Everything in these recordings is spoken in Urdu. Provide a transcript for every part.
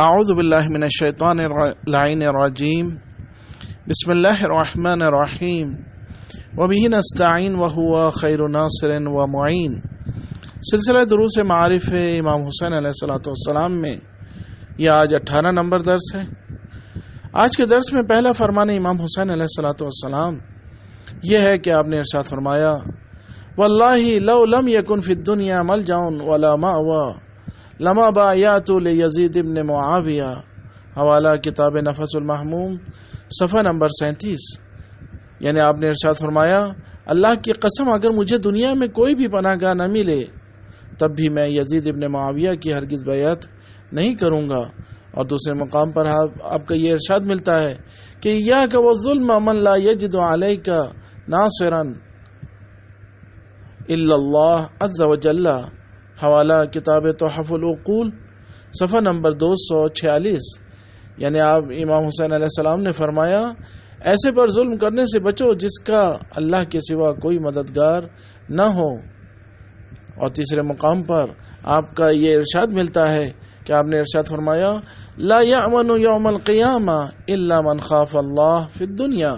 اعوذ باللہ من الشیطان اللعین الرجیم بسم اللہ الرحمن الرحیم وبہ نستعین وہو خیر ناصر ومعین۔ سلسلہ دروس معارف امام حسین علیہ السلام میں یہ آج 18 نمبر درس ہے۔ آج کے درس میں پہلا فرمان امام حسین علیہ السلام یہ ہے کہ آپ نے ارشاد فرمایا واللہ لو لم یکن فی الدنیا ملجأ ولا مأوى لما بایعت لیزید ابن معاویہ، حوالہ کتاب نفس المحموم صفحہ نمبر 37۔ یعنی آپ نے ارشاد فرمایا اللہ کی قسم اگر مجھے دنیا میں کوئی بھی پناہ گاہ نہ ملے تب بھی میں یزید ابن معاویہ کی ہرگز بیعت نہیں کروں گا۔ اور دوسرے مقام پر آپ کا یہ ارشاد ملتا ہے کہ ایاک والظلم من لا یجد علیک ناصرا الا اللہ عز وجل، حوالہ کتاب تحف العقول صفحہ نمبر 246۔ یعنی آپ امام حسین علیہ السلام نے فرمایا ایسے پر ظلم کرنے سے بچو جس کا اللہ کے سوا کوئی مددگار نہ ہو۔ اور تیسرے مقام پر آپ کا یہ ارشاد ملتا ہے کہ آپ نے ارشاد فرمایا لا یأمن یوم القیامہ الا من خاف اللہ فی الدنیا،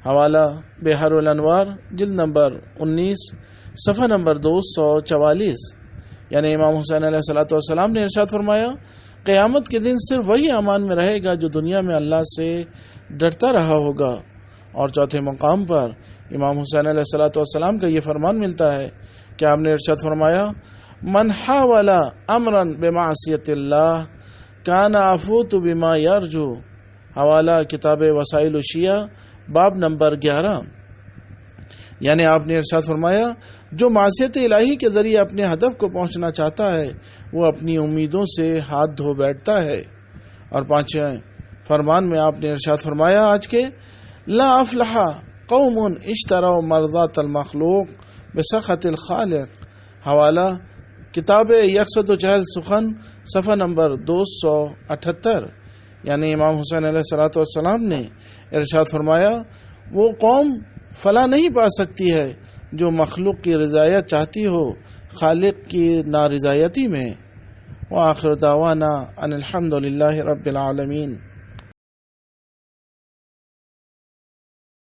حوالہ بحر الانوار جلد نمبر 19 صفحہ نمبر 244۔ یعنی امام حسین علیہ السلام نے ارشاد فرمایا قیامت کے دن صرف وہی امان میں رہے گا جو دنیا میں اللہ سے ڈرتا رہا ہوگا۔ اور چوتھے مقام پر امام حسین علیہ السلام کا یہ فرمان ملتا ہے کہ آپ نے ارشاد فرمایا من حاول امرا بمعصیت اللہ کان افوت بما یرجو، حوالہ کتاب وسائل الشیعہ باب نمبر 11۔ یعنی آپ نے ارشاد فرمایا جو معصیت الہی کے ذریعے اپنے ہدف کو پہنچنا چاہتا ہے وہ اپنی امیدوں سے ہاتھ دھو بیٹھتا ہے۔ اور پانچویں فرمان میں آپ نے ارشاد فرمایا آج کے لا افلح قوم اشتروا مرضات المخلوق بسخط الخالق، حوالہ کتاب 140 سخن صفحہ نمبر 278۔ یعنی امام حسین علیہ السلام نے ارشاد فرمایا وہ قوم فلاح نہیں پا سکتی ہے جو مخلوق کی رضایت چاہتی ہو خالق کی نارضایتی میں۔ وآخر دعوانا ان الحمد للہ رب العالمین۔